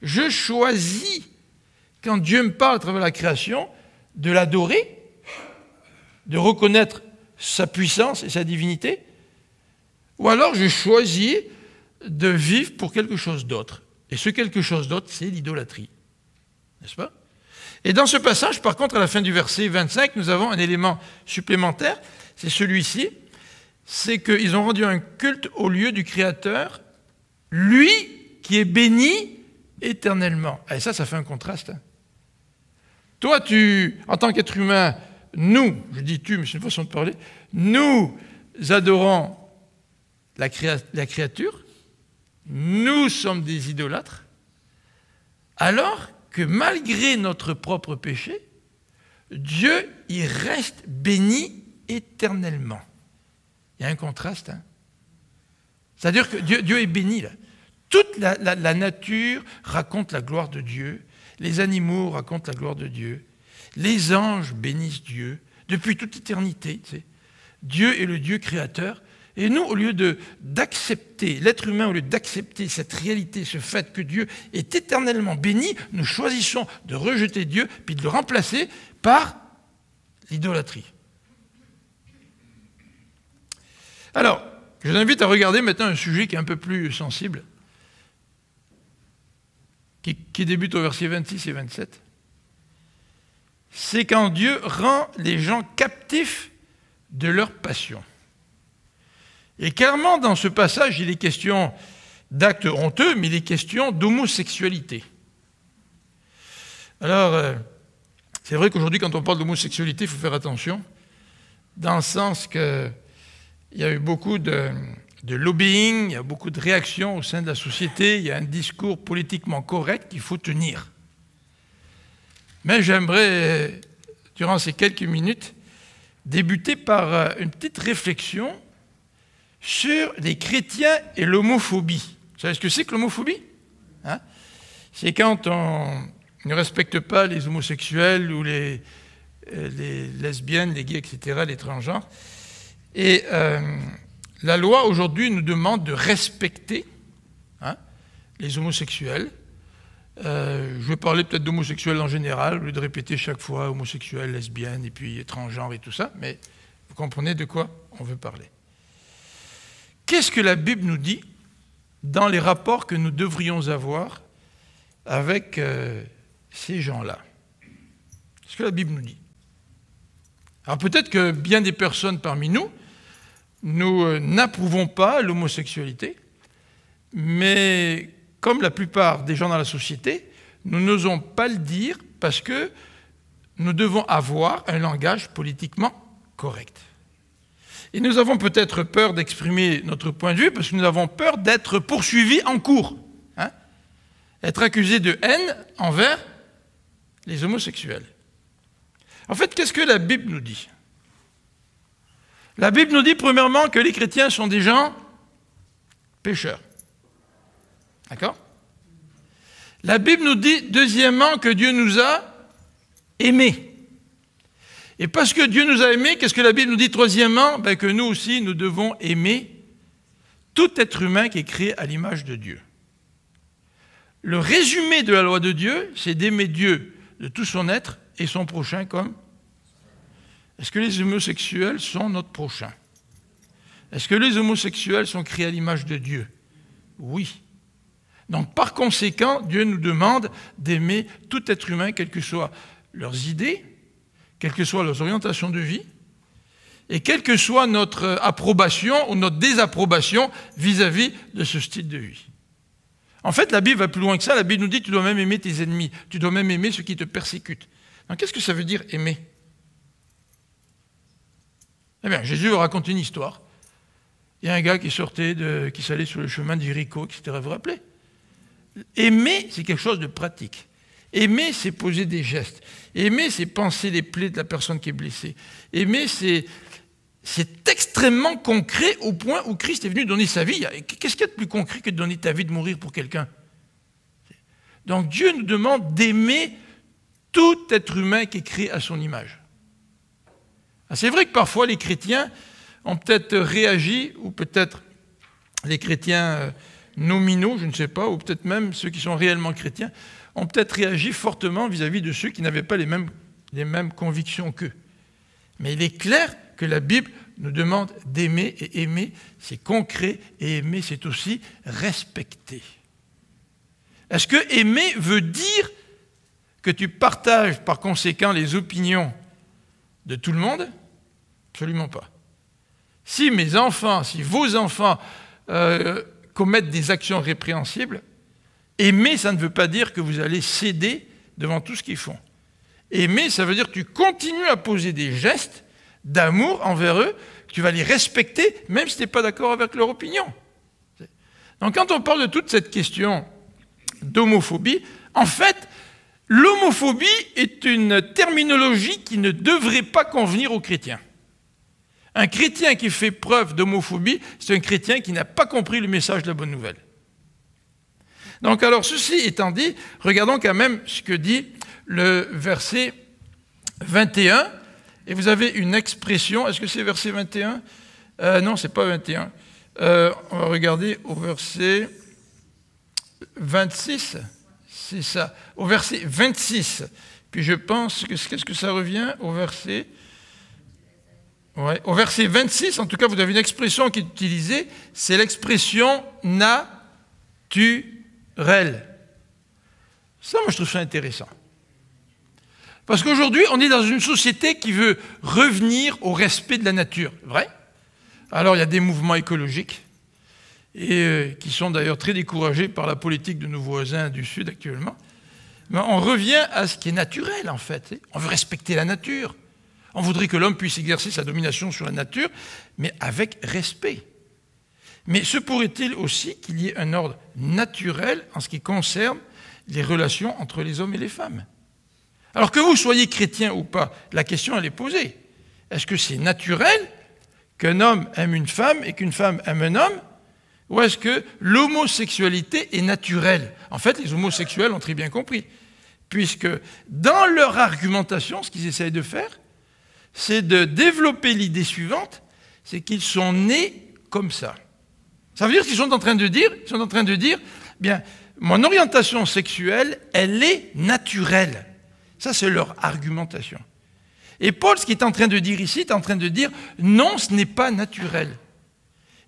Speaker 1: Je choisis, quand Dieu me parle à travers la création, de l'adorer, de reconnaître sa puissance et sa divinité, ou alors je choisis de vivre pour quelque chose d'autre. Et ce quelque chose d'autre, c'est l'idolâtrie. N'est-ce pas? Et dans ce passage, par contre, à la fin du verset 25, nous avons un élément supplémentaire, c'est celui-ci, c'est qu'ils ont rendu un culte au lieu du Créateur, lui qui est béni éternellement. Et ça fait un contraste. Hein. Toi, en tant qu'être humain, nous, je dis tu, mais c'est une façon de parler, nous adorons la créature, nous sommes des idolâtres, alors que malgré notre propre péché, Dieu, il reste béni éternellement. Il y a un contraste. Hein? C'est-à-dire que Dieu est béni. Là. Toute la nature raconte la gloire de Dieu. Les animaux racontent la gloire de Dieu. Les anges bénissent Dieu depuis toute éternité. Tu sais. Dieu est le Dieu créateur. Et nous, au lieu d'accepter, l'être humain, au lieu d'accepter cette réalité, ce fait que Dieu est éternellement béni, nous choisissons de rejeter Dieu, puis de le remplacer par l'idolâtrie. Alors, je vous invite à regarder maintenant un sujet qui est un peu plus sensible, qui débute au verset 26 et 27. C'est quand Dieu rend les gens captifs de leur passion. Et clairement, dans ce passage, il est question d'actes honteux, mais il est question d'homosexualité. Alors, c'est vrai qu'aujourd'hui, quand on parle d'homosexualité, il faut faire attention, dans le sens qu'il il y a eu beaucoup de lobbying, il y a beaucoup de réactions au sein de la société, il y a un discours politiquement correct qu'il faut tenir. Mais j'aimerais, durant ces quelques minutes, débuter par une petite réflexion sur les chrétiens et l'homophobie. Vous savez ce que c'est que l'homophobie? C'est quand on ne respecte pas les homosexuels ou les lesbiennes, les gays, etc., les transgenres. Et la loi aujourd'hui nous demande de respecter les homosexuels. Je vais parler peut-être d'homosexuels en général, au lieu de répéter chaque fois homosexuels, lesbiennes, et puis transgenres et tout ça, mais vous comprenez de quoi on veut parler. Qu'est-ce que la Bible nous dit dans les rapports que nous devrions avoir avec ces gens-là? Qu'est-ce que la Bible nous dit? Alors peut-être que bien des personnes parmi nous, nous n'approuvons pas l'homosexualité, mais comme la plupart des gens dans la société, nous n'osons pas le dire parce que nous devons avoir un langage politiquement correct. Et nous avons peut-être peur d'exprimer notre point de vue parce que nous avons peur d'être poursuivis en cours, être accusés de haine envers les homosexuels. En fait, qu'est-ce que la Bible nous dit? La Bible nous dit premièrement que les chrétiens sont des gens pécheurs. D'accord? La Bible nous dit deuxièmement que Dieu nous a aimés. Et parce que Dieu nous a aimés, qu'est-ce que la Bible nous dit troisièmement? Que nous aussi, nous devons aimer tout être humain qui est créé à l'image de Dieu. Le résumé de la loi de Dieu, c'est d'aimer Dieu de tout son être et son prochain comme... Est-ce que les homosexuels sont notre prochain? Est-ce que les homosexuels sont créés à l'image de Dieu? Oui. Donc par conséquent, Dieu nous demande d'aimer tout être humain, quelles que soient leurs idées, quelles que soient leurs orientations de vie, et quelle que soit notre approbation ou notre désapprobation vis-à-vis de ce style de vie. En fait, la Bible va plus loin que ça. La Bible nous dit que tu dois même aimer tes ennemis, tu dois même aimer ceux qui te persécutent. Donc qu'est-ce que ça veut dire aimer? Eh bien, Jésus raconte une histoire. Il y a un gars qui s'allait sur le chemin d'Jéricho, etc. Vous vous rappelez? Aimer, c'est quelque chose de pratique. Aimer, c'est poser des gestes. Aimer, c'est penser les plaies de la personne qui est blessée. Aimer, c'est extrêmement concret au point où Christ est venu donner sa vie. Qu'est-ce qu'il y a de plus concret que de donner ta vie, de mourir pour quelqu'un? Donc Dieu nous demande d'aimer tout être humain qui est créé à son image. C'est vrai que parfois les chrétiens ont peut-être réagi, ou peut-être les chrétiens nominaux, je ne sais pas, ou peut-être même ceux qui sont réellement chrétiens, ont peut-être réagi fortement vis-à-vis de ceux qui n'avaient pas les mêmes convictions qu'eux. Mais il est clair que la Bible nous demande d'aimer, et aimer, c'est concret, et aimer, c'est aussi respecter. Est-ce que aimer veut dire que tu partages par conséquent les opinions de tout le monde? Absolument pas. Si mes enfants, si vos enfants commettent des actions répréhensibles, aimer, ça ne veut pas dire que vous allez céder devant tout ce qu'ils font. Aimer, ça veut dire que tu continues à poser des gestes d'amour envers eux, que tu vas les respecter, même si tu n'es pas d'accord avec leur opinion. Donc quand on parle de toute cette question d'homophobie, en fait, l'homophobie est une terminologie qui ne devrait pas convenir aux chrétiens. Un chrétien qui fait preuve d'homophobie, c'est un chrétien qui n'a pas compris le message de la bonne nouvelle. Donc alors, ceci étant dit, regardons quand même ce que dit le verset 21. Et vous avez une expression, est-ce que c'est verset 21 ? Non, ce n'est pas 21. On va regarder au verset 26. C'est ça. Au verset 26. Puis je pense que qu'est-ce que ça revient au verset... Ouais. Au verset 26, en tout cas, vous avez une expression qui est utilisée, c'est l'expression « naturel ». Ça, moi, je trouve ça intéressant. Parce qu'aujourd'hui, on est dans une société qui veut revenir au respect de la nature. Vrai? Alors, il y a des mouvements écologiques, et qui sont d'ailleurs très découragés par la politique de nos voisins du Sud actuellement. Mais on revient à ce qui est naturel, en fait. On veut respecter la nature. On voudrait que l'homme puisse exercer sa domination sur la nature, mais avec respect. Mais se pourrait-il aussi qu'il y ait un ordre naturel en ce qui concerne les relations entre les hommes et les femmes? Alors que vous soyez chrétien ou pas, la question elle est posée. Est-ce que c'est naturel qu'un homme aime une femme et qu'une femme aime un homme? Ou est-ce que l'homosexualité est naturelle? En fait, les homosexuels ont très bien compris. Puisque dans leur argumentation, ce qu'ils essayent de faire, c'est de développer l'idée suivante, c'est qu'ils sont nés comme ça. Ça veut dire qu'ils sont en train de dire, bien, mon orientation sexuelle, elle est naturelle. Ça, c'est leur argumentation. Et Paul, ce qu'il est en train de dire ici, est en train de dire, non, ce n'est pas naturel.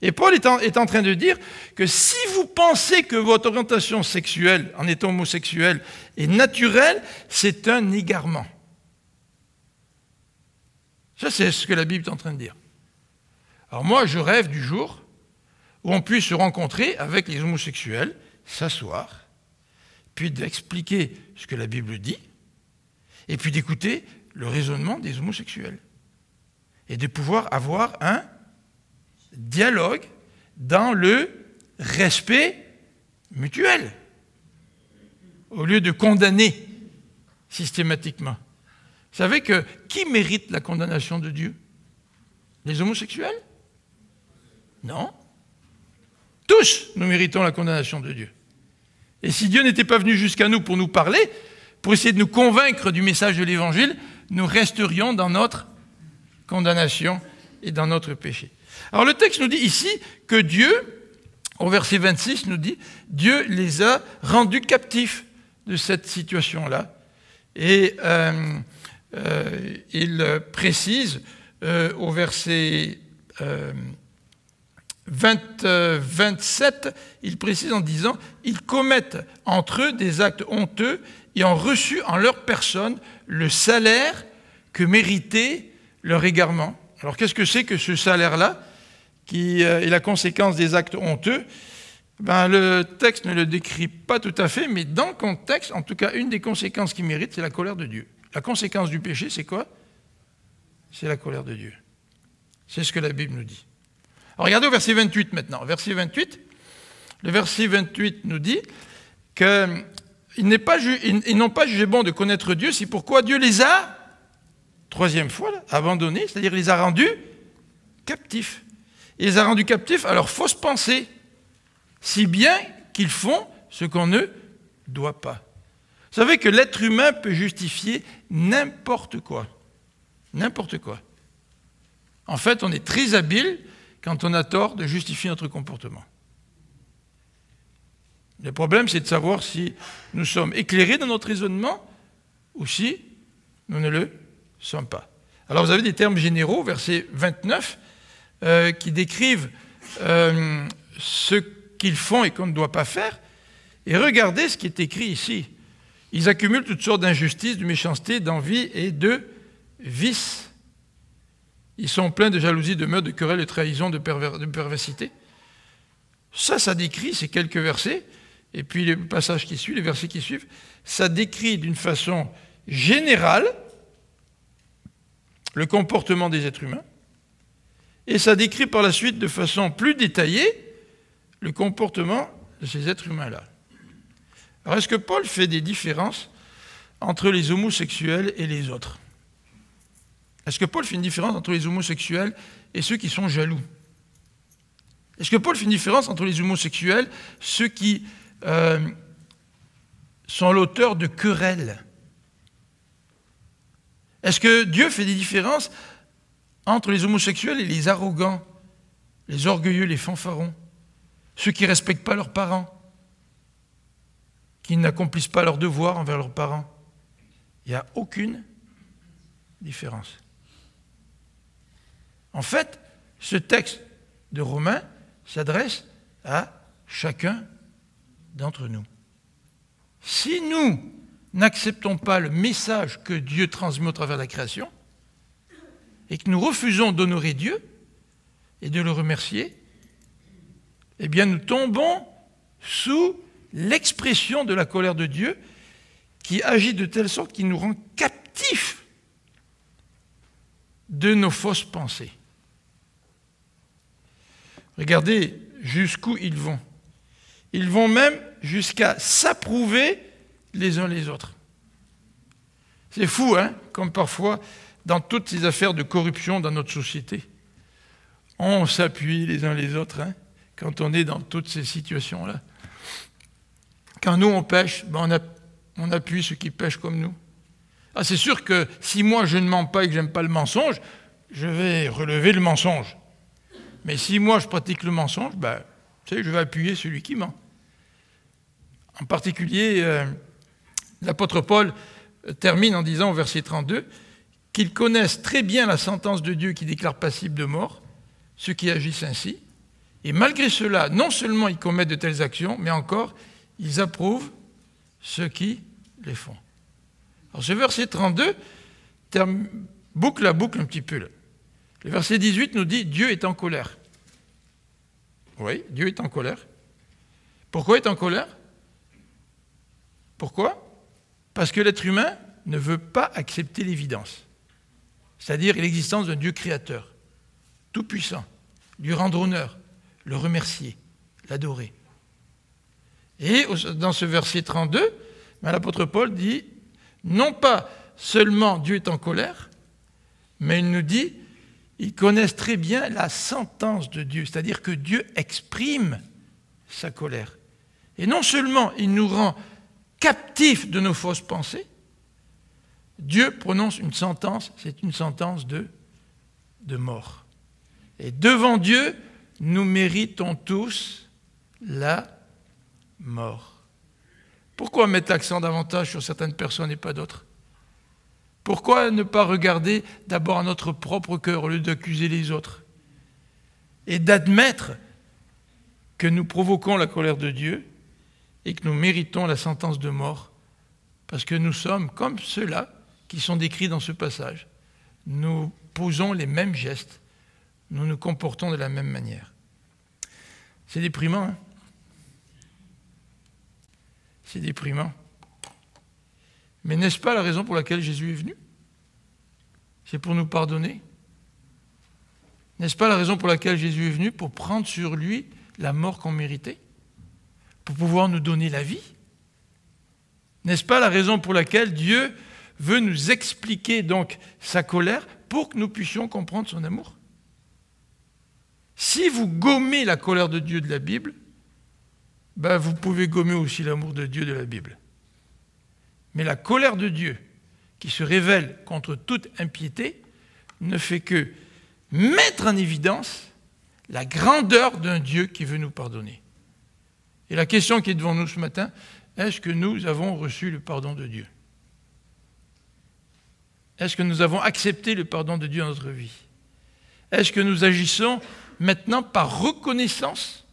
Speaker 1: Et Paul est en train de dire que si vous pensez que votre orientation sexuelle, en étant homosexuel, est naturelle, c'est un égarement. Ça, c'est ce que la Bible est en train de dire. Alors moi, je rêve du jour où on puisse se rencontrer avec les homosexuels, s'asseoir, puis d'expliquer ce que la Bible dit, et puis d'écouter le raisonnement des homosexuels. Et de pouvoir avoir un dialogue dans le respect mutuel, au lieu de condamner systématiquement. Vous savez que qui mérite la condamnation de Dieu? Les homosexuels? Non. Tous, nous méritons la condamnation de Dieu. Et si Dieu n'était pas venu jusqu'à nous pour nous parler, pour essayer de nous convaincre du message de l'Évangile, nous resterions dans notre condamnation et dans notre péché. Alors le texte nous dit ici que Dieu, au verset 26, nous dit, Dieu les a rendus captifs de cette situation-là. Et il précise au verset 27, il précise en disant « Ils commettent entre eux des actes honteux et ont reçu en leur personne le salaire que méritait leur égarement. » Alors qu'est-ce que c'est que ce salaire-là qui est la conséquence des actes honteux? Ben, le texte ne le décrit pas tout à fait, mais dans le contexte, en tout cas, une des conséquences qu'il mérite, c'est la colère de Dieu. La conséquence du péché, c'est quoi? C'est la colère de Dieu. C'est ce que la Bible nous dit. Alors regardez au verset 28 maintenant. Verset 28, le verset 28 nous dit qu'ils n'ont pas jugé bon de connaître Dieu, c'est pourquoi Dieu les a, troisième fois, là, abandonnés, c'est-à-dire les a rendus captifs. Il les a rendus captifs à leurs fausses pensées, si bien qu'ils font ce qu'on ne doit pas. Vous savez que l'être humain peut justifier n'importe quoi. N'importe quoi. En fait, on est très habile quand on a tort de justifier notre comportement. Le problème, c'est de savoir si nous sommes éclairés dans notre raisonnement ou si nous ne le sommes pas. Alors vous avez des termes généraux, verset 29, qui décrivent ce qu'ils font et qu'on ne doit pas faire. Et regardez ce qui est écrit ici. Ils accumulent toutes sortes d'injustices, de méchanceté, d'envie et de vices. Ils sont pleins de jalousie, de meurtre, de querelles, de trahison, de perversité. Ça décrit ces quelques versets, et puis les passages qui suivent, les versets qui suivent, ça décrit d'une façon générale le comportement des êtres humains, et ça décrit par la suite de façon plus détaillée le comportement de ces êtres humains-là. Alors est-ce que Paul fait des différences entre les homosexuels et les autres? Est-ce que Paul fait une différence entre les homosexuels et ceux qui sont jaloux? Est-ce que Paul fait une différence entre les homosexuels, ceux qui sont l'auteur de querelles? Est-ce que Dieu fait des différences entre les homosexuels et les arrogants, les orgueilleux, les fanfarons, ceux qui ne respectent pas leurs parents, qui n'accomplissent pas leurs devoirs envers leurs parents? Il n'y a aucune différence. En fait, ce texte de Romains s'adresse à chacun d'entre nous. Si nous n'acceptons pas le message que Dieu transmet au travers de la création, et que nous refusons d'honorer Dieu et de le remercier, eh bien nous tombons sous l'expression de la colère de Dieu qui agit de telle sorte qu'il nous rend captifs de nos fausses pensées. Regardez jusqu'où ils vont. Ils vont même jusqu'à s'approuver les uns les autres. C'est fou, hein, comme parfois dans toutes ces affaires de corruption dans notre société. On s'appuie les uns les autres, hein, quand on est dans toutes ces situations-là. Quand nous, on pêche, on appuie ceux qui pêchent comme nous. Ah, c'est sûr que si moi, je ne mens pas et que je n'aime pas le mensonge, je vais relever le mensonge. Mais si moi, je pratique le mensonge, je vais appuyer celui qui ment. En particulier, l'apôtre Paul termine en disant au verset 32 qu'ils connaissent très bien la sentence de Dieu qui déclare passible de mort ceux qui agissent ainsi. Et malgré cela, non seulement ils commettent de telles actions, mais encore, ils approuvent ceux qui les font. Alors ce verset 32 boucle la boucle un petit peu. Là. Le verset 18 nous dit « Dieu est en colère ». Oui, Dieu est en colère. Pourquoi est en colère? Pourquoi? Parce que l'être humain ne veut pas accepter l'évidence, c'est-à-dire l'existence d'un Dieu créateur, tout-puissant, lui rendre honneur, le remercier, l'adorer. Et dans ce verset 32, l'apôtre Paul dit, non pas seulement Dieu est en colère, mais il nous dit, ils connaissent très bien la sentence de Dieu, c'est-à-dire que Dieu exprime sa colère. Et non seulement il nous rend captifs de nos fausses pensées, Dieu prononce une sentence, c'est une sentence de mort. Et devant Dieu, nous méritons tous la mort. Pourquoi mettre l'accent davantage sur certaines personnes et pas d'autres? Pourquoi ne pas regarder d'abord à notre propre cœur au lieu d'accuser les autres? Et d'admettre que nous provoquons la colère de Dieu et que nous méritons la sentence de mort parce que nous sommes comme ceux-là qui sont décrits dans ce passage. Nous posons les mêmes gestes, nous nous comportons de la même manière. C'est déprimant, hein? C'est déprimant. Mais n'est-ce pas la raison pour laquelle Jésus est venu? C'est pour nous pardonner. N'est-ce pas la raison pour laquelle Jésus est venu? Pour prendre sur lui la mort qu'on méritait? Pour pouvoir nous donner la vie? N'est-ce pas la raison pour laquelle Dieu veut nous expliquer donc sa colère pour que nous puissions comprendre son amour? Si vous gommez la colère de Dieu de la Bible, vous pouvez gommer aussi l'amour de Dieu de la Bible. Mais la colère de Dieu, qui se révèle contre toute impiété, ne fait que mettre en évidence la grandeur d'un Dieu qui veut nous pardonner. Et la question qui est devant nous ce matin, est-ce que nous avons reçu le pardon de Dieu? Est-ce que nous avons accepté le pardon de Dieu dans notre vie? Est-ce que nous agissons maintenant par reconnaissance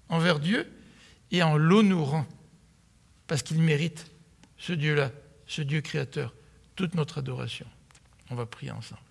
Speaker 1: envers Dieu et en l'honorant, parce qu'il mérite, ce Dieu-là, ce Dieu créateur, toute notre adoration? On va prier ensemble.